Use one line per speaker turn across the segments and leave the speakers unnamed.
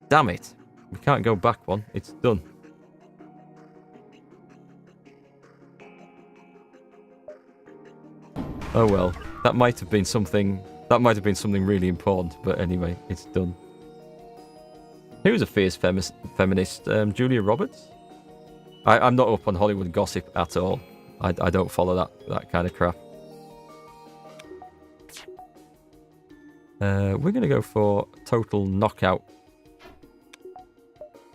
Damn it. We can't go back one. It's done. Oh well. That might have been something... That might have been something really important. But anyway, it's done. Who's a fierce feminist? Julia Roberts? I'm not up on Hollywood gossip at all. I don't follow that kind of crap. We're going to go for total knockout.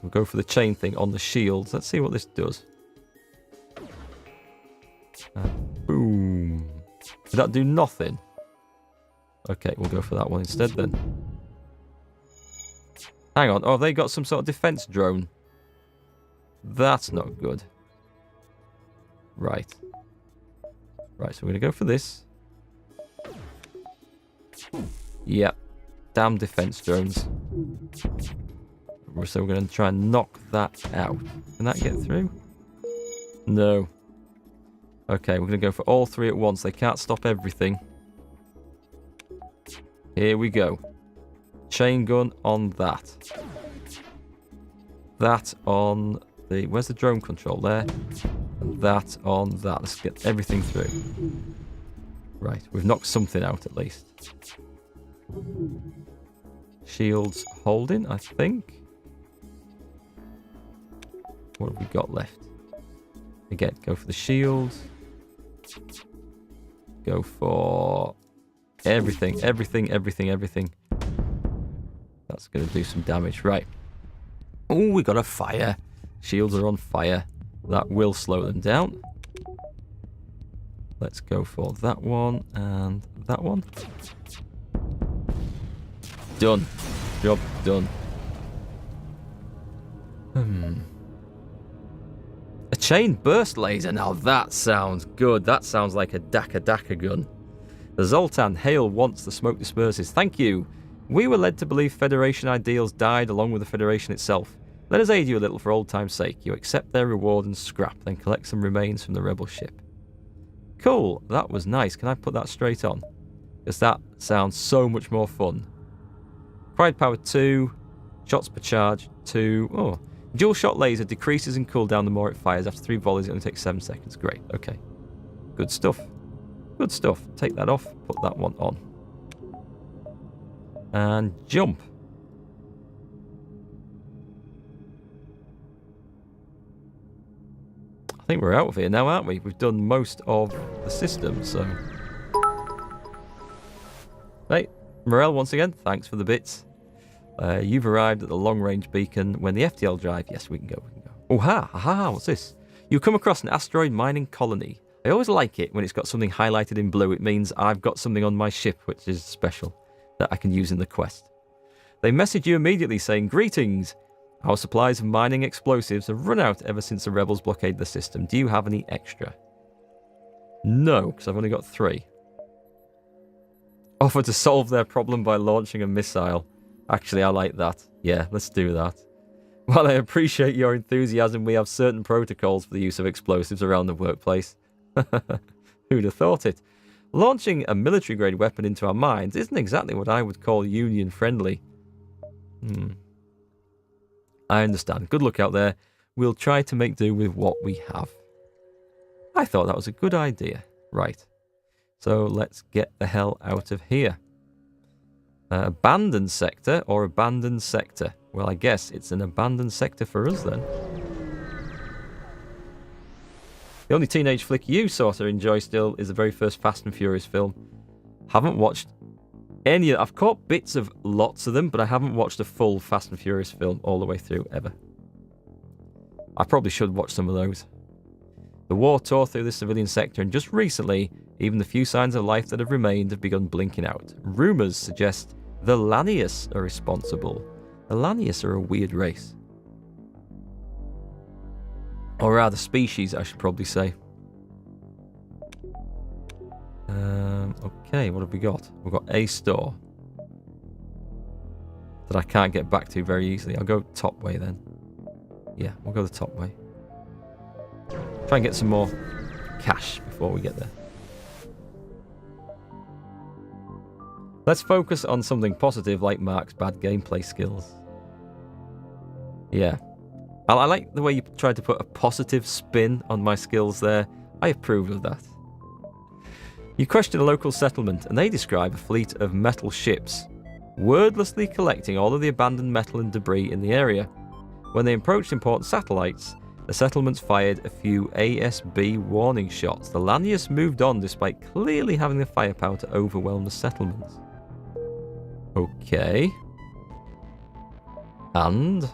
We'll go for the chain thing on the shields. Let's see what this does. Boom. Did that do nothing? Okay, we'll go for that one instead then. Hang on. Oh, they got some sort of defense drone. That's not good. Right. Right, so we're going to go for this. Yep. Damn defense drones. So we're going to try and knock that out. Can that get through? No. Okay, we're going to go for all three at once. They can't stop everything. Here we go. Chain gun on that. That on the... Where's the drone control? There. And that on that. Let's get everything through. Right, we've knocked something out at least. Shields holding, I think. What have we got left? Again, go for the shields. Go for everything. That's going to do some damage. Right. Oh, we got a fire. Shields are on fire. That will slow them down. Let's go for that one and that one. Done. Job done. A chain burst laser. Now that sounds good. That sounds like a Daka gun. The Zoltan Hail wants the smoke disperses. Thank you. We were led to believe Federation ideals died along with the Federation itself. Let us aid you a little for old time's sake. You accept their reward and scrap, then collect some remains from the rebel ship. Cool. That was nice. Can I put that straight on? Because that sounds so much more fun. Pride power 2. Shots per charge 2. Oh. Dual shot laser decreases in cooldown the more it fires. After 3 volleys, it only takes 7 seconds. Great. Okay. Good stuff. Good stuff. Take that off. Put that one on. And jump. I think we're out of here now, aren't we? We've done most of the system, so... Hey, Morel, once again, thanks for the bits. You've arrived at the long-range beacon. When the FTL drive... Yes, we can go. Oh, ha! What's this? You come across an asteroid mining colony. I always like it when it's got something highlighted in blue. It means I've got something on my ship, which is special, that I can use in the quest. They message you immediately saying, "Greetings! Our supplies of mining explosives have run out ever since the rebels blockaded the system. Do you have any extra?" No, because I've only got 3. Offer to solve their problem by launching a missile. Actually, I like that. Yeah, let's do that. While I appreciate your enthusiasm, we have certain protocols for the use of explosives around the workplace. Who'd have thought it? Launching a military-grade weapon into our mines isn't exactly what I would call union-friendly. I understand. Good luck out there. We'll try to make do with what we have. I thought that was a good idea. Right. So let's get the hell out of here. Abandoned sector or abandoned sector? Well, I guess it's an abandoned sector for us then. The only teenage flick you sort of enjoy still is the very first Fast and Furious film. Haven't watched any. I've caught bits of lots of them, but I haven't watched a full Fast and Furious film all the way through ever. I probably should watch some of those. The war tore through the civilian sector, and just recently, even the few signs of life that have remained have begun blinking out. Rumours suggest the Lanius are responsible. The Lanius are a weird race. Or rather, species, I should probably say. Okay, what have we got? We've got a store that I can't get back to very easily. I'll go top way then. Yeah, we'll go the top way. Try and get some more cash before we get there. Let's focus on something positive like Mark's bad gameplay skills. Yeah. I like the way you tried to put a positive spin on my skills there. I approve of that. You question a local settlement, and they describe a fleet of metal ships, wordlessly collecting all of the abandoned metal and debris in the area. When they approached important satellites, the settlements fired a few ASB warning shots. The Lanius moved on despite clearly having the firepower to overwhelm the settlements. Okay. And?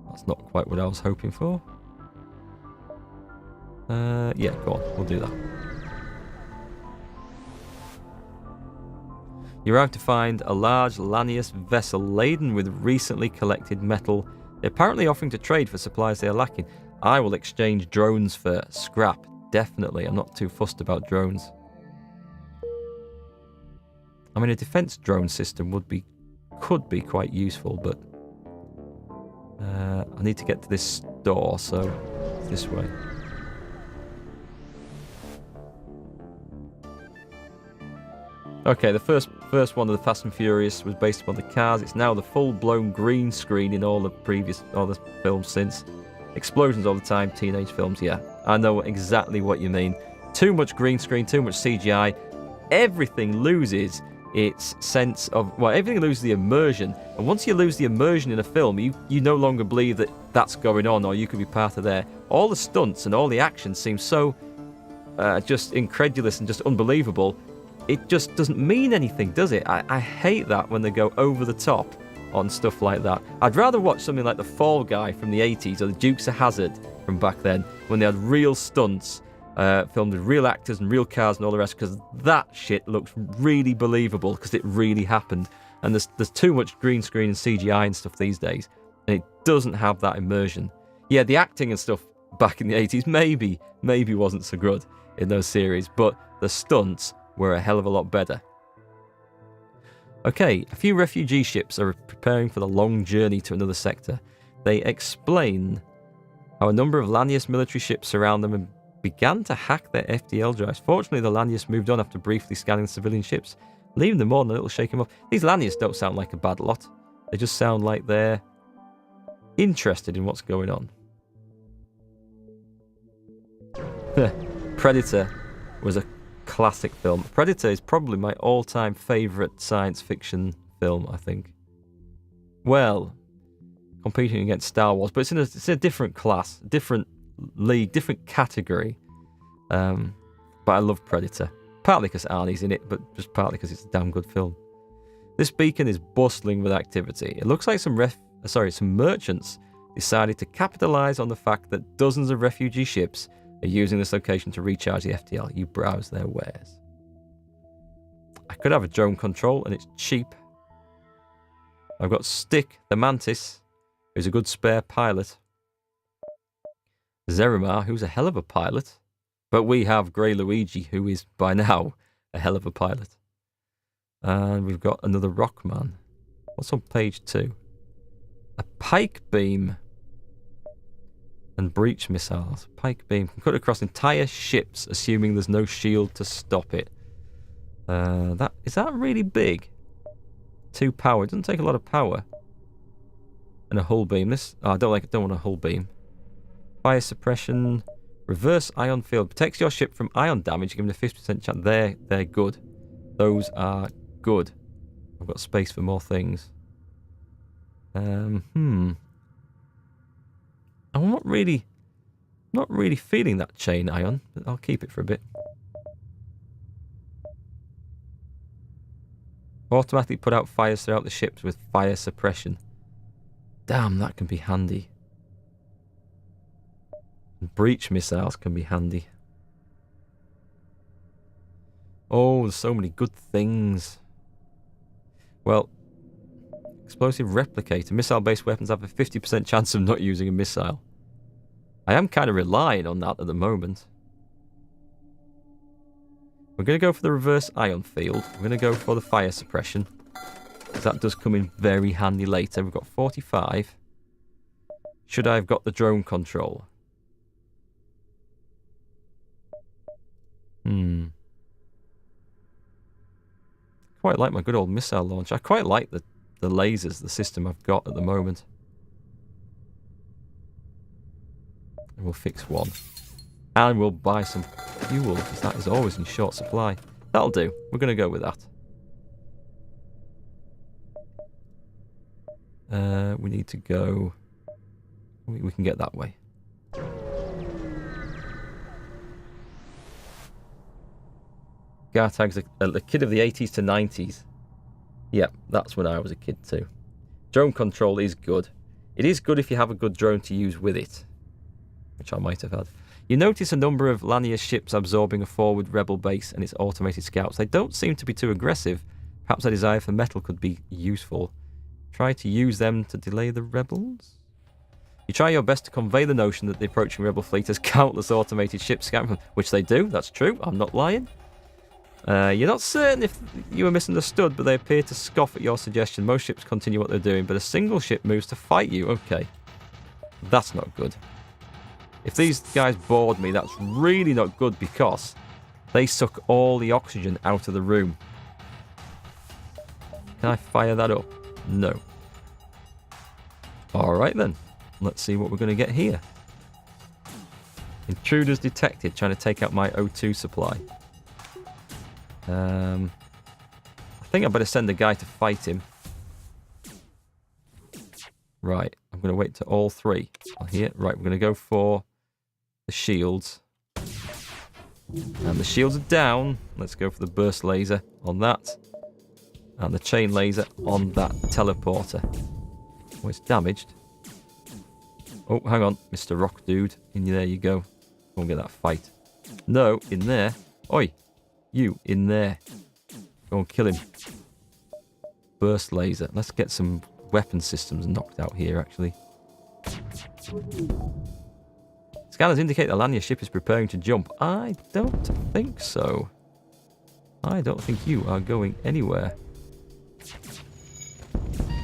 That's not quite what I was hoping for. Yeah, go on. We'll do that. You arrive to find a large Lanius vessel laden with recently collected metal. They're apparently offering to trade for supplies they are lacking. I will exchange drones for scrap. Definitely. I'm not too fussed about drones. I mean, a defense drone system could be quite useful, but I need to get to this store, so it's this way. Okay, the first one of the Fast and Furious was based upon the cars. It's now the full-blown green screen in all the films since. Explosions all the time, teenage films, yeah. I know exactly what you mean. Too much green screen, too much CGI. Everything loses its sense of... Well, everything loses the immersion. And once you lose the immersion in a film, you no longer believe that that's going on or you could be part of there. All the stunts and all the action seems so just incredulous and just unbelievable. It just doesn't mean anything, does it? I hate that when they go over the top on stuff like that. I'd rather watch something like The Fall Guy from the 80s or The Dukes of Hazzard from back then, when they had real stunts, filmed with real actors and real cars and all the rest, because that shit looks really believable, because it really happened. And there's too much green screen and CGI and stuff these days, and it doesn't have that immersion. Yeah, the acting and stuff back in the 80s maybe wasn't so good in those series, but the stunts were a hell of a lot better. Okay, a few refugee ships are preparing for the long journey to another sector. They explain how a number of Lanius military ships surround them and began to hack their FTL drives. Fortunately, the Lanius moved on after briefly scanning civilian ships, leaving them more than a little shaken off. These Lanius don't sound like a bad lot. They just sound like they're interested in what's going on. Predator was a classic film. Predator is probably my all-time favourite science fiction film, I think. Well, competing against Star Wars, but it's in a different class, different league, different category. But I love Predator. Partly because Arnie's in it, but just partly because it's a damn good film. This beacon is bustling with activity. It looks like some merchants decided to capitalise on the fact that dozens of refugee ships are using this location to recharge the FTL. You browse their wares. I could have a drone control, and it's cheap. I've got Stick, the Mantis, who's a good spare pilot. Zerimar, who's a hell of a pilot. But we have Grey Luigi, who is, by now, a hell of a pilot. And we've got another Rockman. What's on page 2? A pike beam and breach missiles. Pike beam can cut across entire ships, assuming there's no shield to stop it. Is that really big? 2 power. It doesn't take a lot of power. And a hull beam. I don't want a hull beam. Fire suppression. Reverse ion field. Protects your ship from ion damage, given a 50% chance. They're good. Those are good. I've got space for more things. I'm not really feeling that chain ion, but I'll keep it for a bit. Automatically put out fires throughout the ships with fire suppression. Damn, that can be handy. Breach missiles can be handy. Oh, there's so many good things. Well, explosive replicator. Missile-based weapons have a 50% chance of not using a missile. I am kind of relying on that at the moment. We're going to go for the reverse ion field. We're going to go for the fire suppression, because that does come in very handy later. We've got 45. Should I have got the drone control? Quite like my good old missile launcher. I quite like the the lasers, the system I've got at the moment. And we'll fix one. And we'll buy some fuel, because that is always in short supply. That'll do. We're going to go with that. We need to go... We can get that way. Gartag's a kid of the 80s to 90s. Yep, that's when I was a kid too. Drone control is good. It is good if you have a good drone to use with it. Which I might have had. You notice a number of Lanier ships absorbing a forward rebel base and its automated scouts. They don't seem to be too aggressive. Perhaps a desire for metal could be useful. Try to use them to delay the rebels? You try your best to convey the notion that the approaching rebel fleet has countless automated ships scouting, which they do, that's true, I'm not lying. You're not certain if you were misunderstood, but they appear to scoff at your suggestion. Most ships continue what they're doing, but a single ship moves to fight you. Okay. That's not good. If these guys board me, that's really not good because they suck all the oxygen out of the room. Can I fire that up? No. Alright then. Let's see what we're going to get here. Intruders detected, trying to take out my O2 supply. I think I better send a guy to fight him. Right, I'm going to wait to all three are here. Right, we're going to go for the shields. And the shields are down. Let's go for the burst laser on that. And the chain laser on that teleporter. Oh, it's damaged. Oh, hang on, Mr. Rock Dude. In there you go. Go and get that fight. No, in there. Oi, you, in there. Go and kill him. Burst laser. Let's get some weapon systems knocked out here, actually. Scanners indicate the Lanier ship is preparing to jump. I don't think so. I don't think you are going anywhere.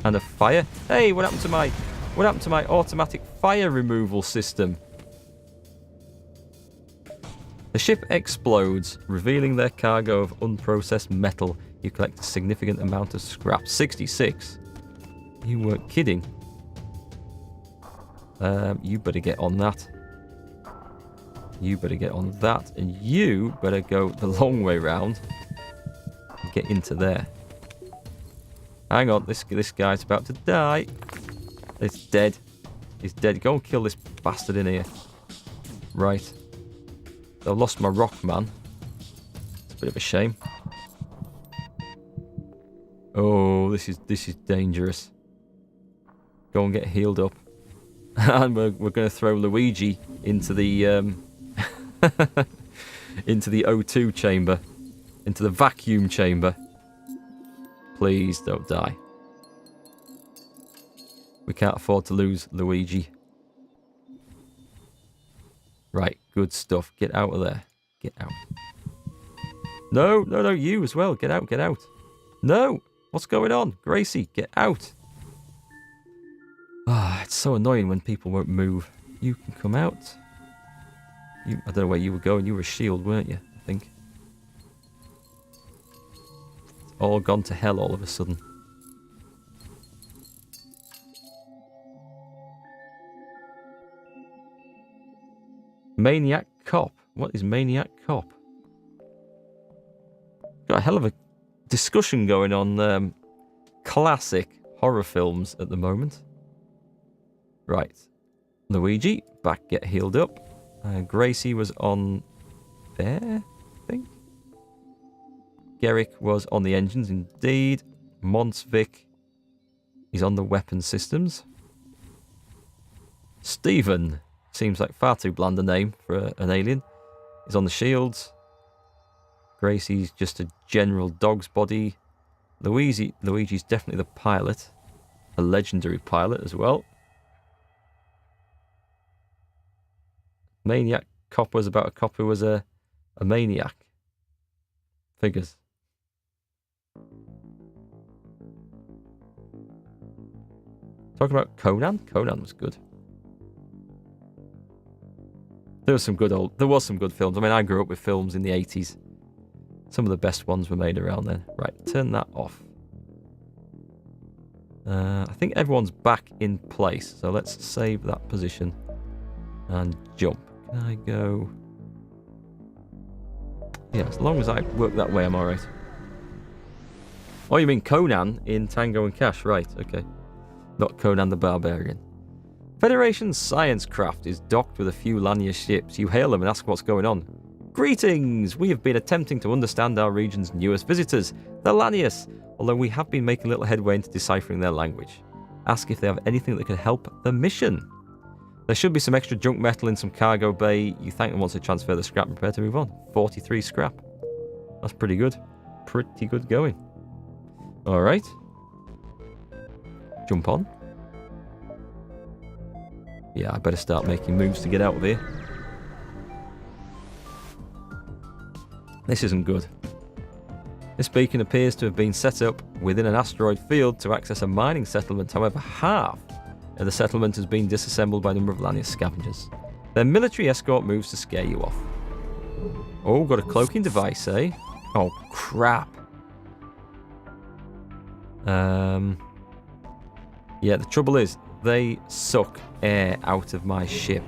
And a fire. Hey, what happened to my automatic fire removal system? The ship explodes, revealing their cargo of unprocessed metal. You collect a significant amount of scrap. 66. You weren't kidding. You better get on that. You better get on that. And you better go the long way round. And get into there. Hang on, this guy's about to die. He's dead. He's dead. Go and kill this bastard in here. Right. I've lost my rock, man. It's a bit of a shame. Oh, this is dangerous. Go and get healed up. And we're going to throw Luigi into the into the O2 chamber. Into the vacuum chamber. Please don't die. We can't afford to lose Luigi. Right, good stuff. Get out of there. Get out. No, no, no, you as well. Get out, get out. No! What's going on? Gracie, get out. Ah, it's so annoying when people won't move. You can come out. I don't know where you were going. You were a shield, weren't you? I think. It's all gone to hell all of a sudden. Maniac Cop. What is Maniac Cop? Got a hell of a discussion going on classic horror films at the moment. Right. Luigi, back, get healed up. Gracie was on there, I think. Garrick was on the engines, indeed. Monsvik is on the weapon systems. Stephen, seems like far too bland a name for an alien, is on the shields. Gracie's just a general dog's body. Luigi's definitely the pilot. A legendary pilot as well. Maniac Cop was about a cop who was a maniac. Figures. Talking about Conan? Conan was good. There was some good films. I mean, I grew up with films in the 80s. Some of the best ones were made around then. Right, turn that off. I think everyone's back in place. So let's save that position and jump. Can I go? Yeah, as long as I work that way, I'm alright. Oh, you mean Conan in Tango and Cash? Right, okay. Not Conan the Barbarian. Federation's science craft is docked with a few Lanius ships. You hail them and ask what's going on. Greetings! We have been attempting to understand our region's newest visitors, the Lanius, although we have been making little headway into deciphering their language. Ask if they have anything that can help the mission. There should be some extra junk metal in some cargo bay. You thank them once they transfer the scrap and prepare to move on. 43 scrap. That's pretty good. Pretty good going. Alright. Jump on. Yeah, I better start making moves to get out of here. This isn't good. This beacon appears to have been set up within an asteroid field to access a mining settlement. However, half of the settlement has been disassembled by a number of Lanius scavengers. Their military escort moves to scare you off. Oh, got a cloaking device, eh? Oh, crap. Yeah, the trouble is, they suck air out of my ship.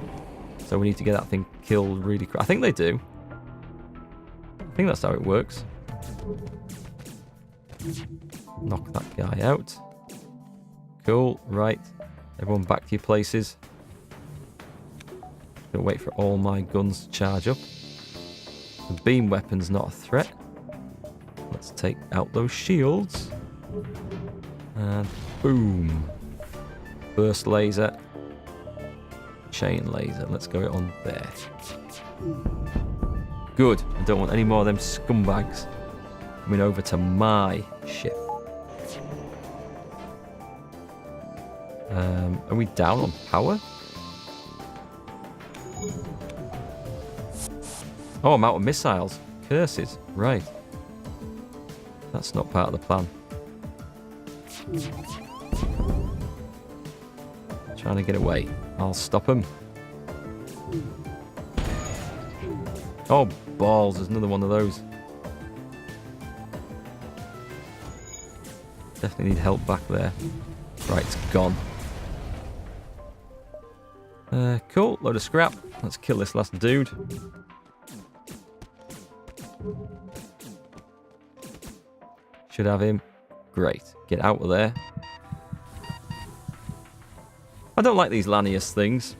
So we need to get that thing killed really quick. I think they do. I think that's how it works. Knock that guy out. Cool, right. Everyone back to your places. Gonna wait for all my guns to charge up. The beam weapon's not a threat. Let's take out those shields. And boom. Burst laser. Chain laser. Let's go on there. Good. I don't want any more of them scumbags coming over to my ship. Are we down on power? Oh, I'm out of missiles. Curses. Right. That's not part of the plan. Trying to get away. I'll stop him. Oh, balls. There's another one of those. Definitely need help back there. Right, it's gone. Cool. Load of scrap. Let's kill this last dude. Should have him. Great. Get out of there. I don't like these Lanius things.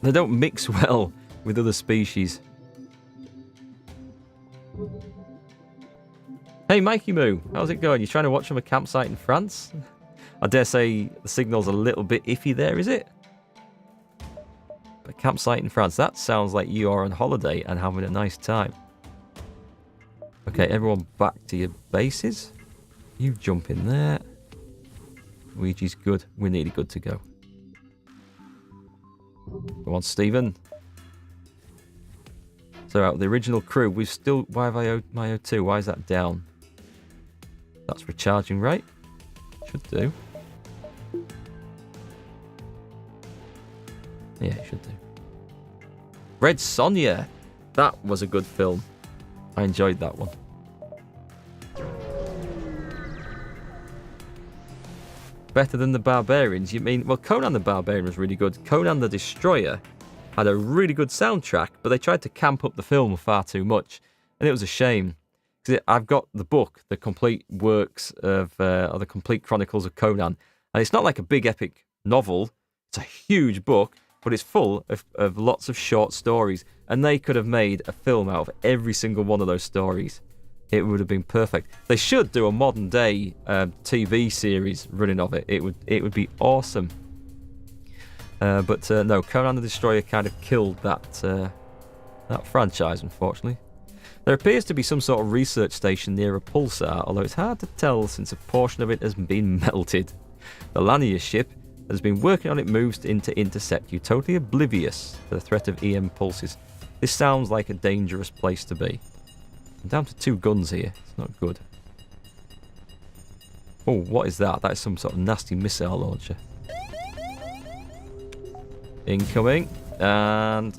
They don't mix well with other species. Hey, Mikey Moo. How's it going? You trying to watch from a campsite in France? I dare say the signal's a little bit iffy there, is it? But campsite in France. That sounds like you are on holiday and having a nice time. Okay, everyone back to your bases. You jump in there. Luigi's good. We're nearly good to go. Go on, Stephen. So out of the original crew, we've still... Why have I my O2? Why is that down? That's recharging, right? Should do. Yeah, it should do. Red Sonja. That was a good film. I enjoyed that one. Better than the Barbarians? You mean... Well, Conan the Barbarian was really good. Conan the Destroyer had a really good soundtrack, but they tried to camp up the film far too much. And it was a shame. Because I've got the book, the complete works of... or the complete chronicles of Conan. And it's not like a big epic novel. It's a huge book, but it's full of lots of short stories. And they could have made a film out of every single one of those stories. It would have been perfect. They should do a modern day TV series running of it. It would be awesome. But no, Conan the Destroyer kind of killed that franchise, unfortunately. There appears to be some sort of research station near a pulsar, although it's hard to tell since a portion of it has been melted. The Lanius ship has been working on its moves to intercept you, totally oblivious to the threat of EM pulses. This sounds like a dangerous place to be. I'm down to 2 guns here. It's not good. Oh, what is that? That is some sort of nasty missile launcher. Incoming. And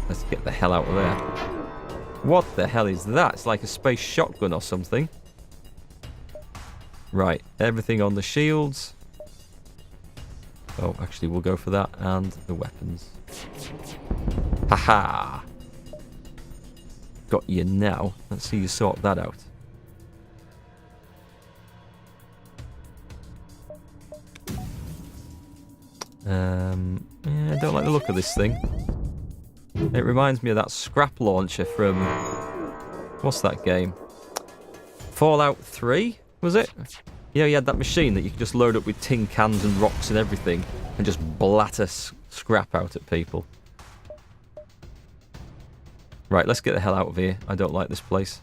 let's get the hell out of there. What the hell is that? It's like a space shotgun or something. Right. Everything on the shields. Oh, actually, we'll go for that and the weapons. Haha! Got you now. Let's see you sort that out. Yeah, I don't like the look of this thing. It reminds me of that scrap launcher from... What's that game? Fallout 3, was it? Yeah, you had that machine that you could just load up with tin cans and rocks and everything and just blatter scrap out at people. Right, let's get the hell out of here. I don't like this place.